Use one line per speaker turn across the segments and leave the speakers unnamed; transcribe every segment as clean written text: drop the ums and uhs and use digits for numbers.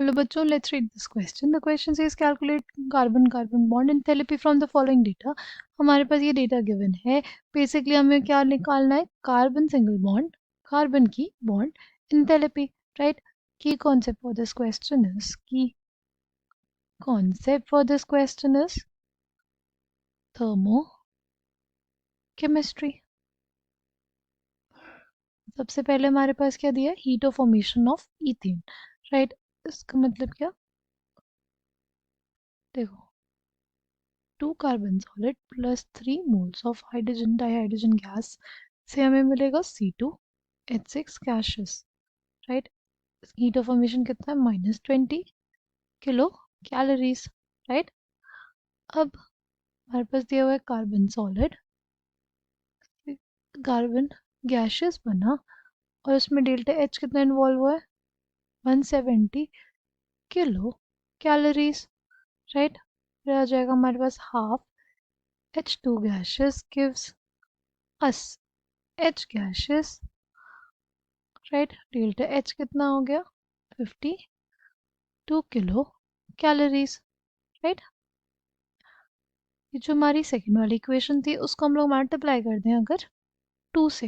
Hello बच्चों, let's read this question. The question says calculate carbon-carbon bond enthalpy from the following data. हमारे पास ये data given है. Basically हमें क्या निकालना है? कार्बन सिंगल बॉन्ड, कार्बन की bond enthalpy, right? Key concept for this question is thermochemistry. सबसे पहले हमारे पास क्या दिया है? Heat of formation of ethane, right? इसका मतलब क्या? देखो, 2 carbon solid plus 3 moles of hydrogen dihydrogen gas से हमें मिलेगा C2H6 gases, right? Heat of formation कितना है? -20 किलो कैलोरीज, राइट? अब हमारे पास दिया हुआ है कार्बन सॉलिड, कार्बन गैसेस बना और उसमें डेल्टा एच कितना इन्वॉल्व हुआ है? 170 किलो कैलोरीज, राइट? फिर आ जाएगा हमारे पास half H2 gases gives us H gases, right? Delta H कितना हो गया? 52 किलो कैलोरीज, राइट? ये जो हमारी सेकेंड वाली इक्वेशन थी उसको हम लोग मल्टीप्लाई कर दें अगर 2 से,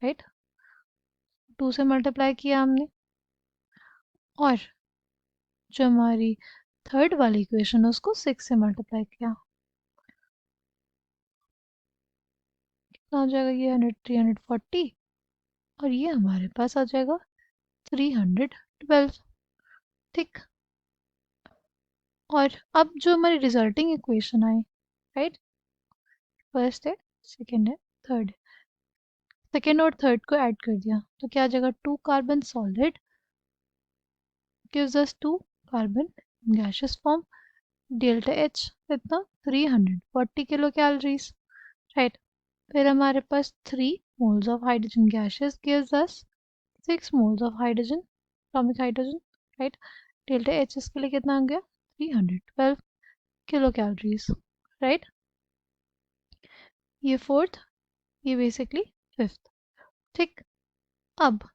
राइट? 2 से मल्टीप्लाई किया हमने, और जो हमारी थर्ड वाली इक्वेशन है उसको 6 से मल्टीप्लाई किया. कितना आ जाएगा? ये 340 और ये हमारे पास आ जाएगा 312, ठीक? और अब जो हमारी रिजल्टिंग इक्वेशन आई, राइट? फर्स्ट है, सेकेंड है, थर्ड है. सेकेंड और थर्ड को ऐड कर दिया तो क्या आ जाएगा? 2 carbon solid gives us 2 carbon gases form. Delta H कितना? 340 किलो कैलोरीज, राइट? फिर हमारे पास 3 moles of hydrogen gases gives us 6 moles of hydrogen, atomic hydrogen, right? Delta H इसके लिए कितना आ गया? 312 किलो कैलोरीज, राइट? ये फोर्थ, ये बेसिकली फिफ्थ, ठीक? अब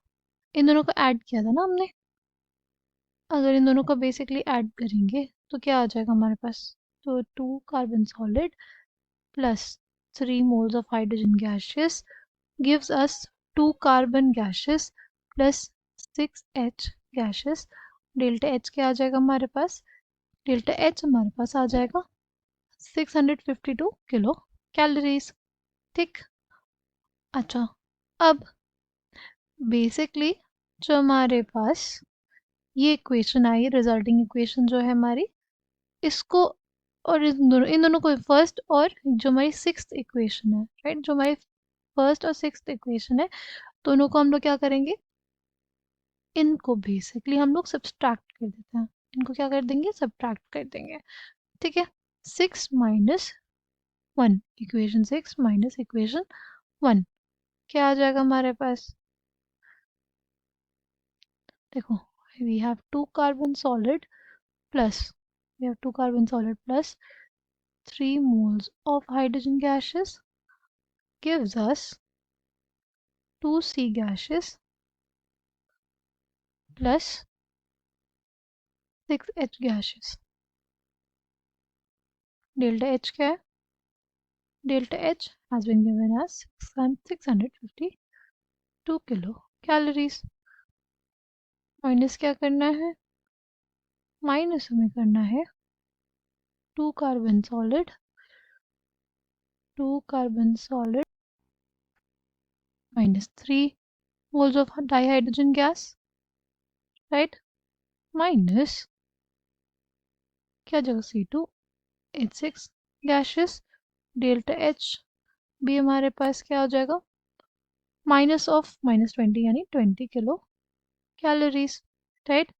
इन दोनों को ऐड किया था ना हमने, अगर इन दोनों को बेसिकली ऐड करेंगे तो क्या आ जाएगा हमारे पास? तो 2 carbon solid plus 3 moles of hydrogen gases gives us 2 carbon gases plus 6H gases. Delta H क्या आ जाएगा हमारे पास? डेल्टा एच हमारे पास आ जाएगा 652 किलो कैलोरीज, ठीक? अच्छा, अब बेसिकली जो हमारे पास ये इक्वेशन आई, रिजल्टिंग इक्वेशन जो है हमारी, इसको और इन दोनों को, फर्स्ट और जो हमारी सिक्स्थ इक्वेशन है, राइट? जो हमारी फर्स्ट और सिक्स्थ इक्वेशन है, दोनों को हम लोग क्या करेंगे? इनको बेसिकली हम लोग सब्सट्रैक्ट कर देते हैं. इनको क्या कर देंगे? सब्ट्रैक्ट कर देंगे, ठीक है? 6 माइनस 1, इक्वेशन 6 माइनस इक्वेशन 1 क्या आ जाएगा हमारे पास? देखो, we have 2 carbon solid plus 3 moles of hydrogen gases gives us 2 C gases plus 6H gases. Delta H क्या है? Delta H has been given as 652 kilo calories. Minus क्या करना है? Minus हमें करना है 2 carbon solid minus 3 moles of dihydrogen gas, right? Minus क्या जगह? C2H6 gases. डेल्टा H भी हमारे पास क्या हो जाएगा? माइनस ऑफ -20 यानी 20 किलो कैलोरीज, राइट?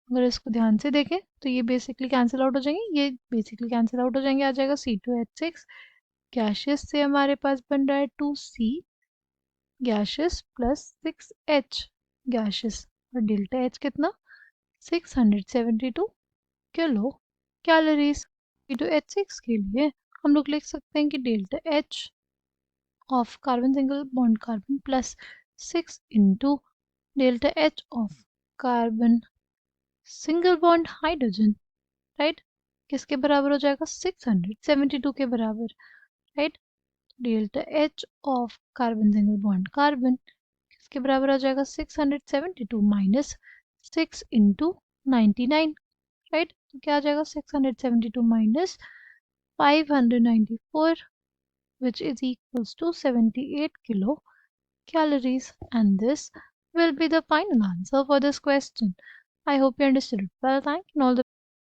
अगर इसको ध्यान से देखें तो ये बेसिकली कैंसिल आउट हो जाएंगे, ये बेसिकली कैंसिल आउट हो जाएंगे. आ जाएगा C2H6 गैसेस से हमारे पास बन रहा है 2C gases plus 6H gases, और डेल्टा H कितना? 672 किलो कैलोरीज. C2H6 के लिए हम लोग लिख सकते हैं कि delta H of carbon single bond carbon plus 6 into delta H of carbon single bond hydrogen, right, किसके बराबर हो जाएगा 672 के बराबर, right. Delta H of carbon single bond carbon किसके बराबर हो जाएगा 672 माइनस 6 इंटू 99, राइट। तो क्या आ जाएगा 672 minus 594 which is equals to 78 kilocalories, and this will be the final answer for this question. I hope you understood it well. Thank you and all the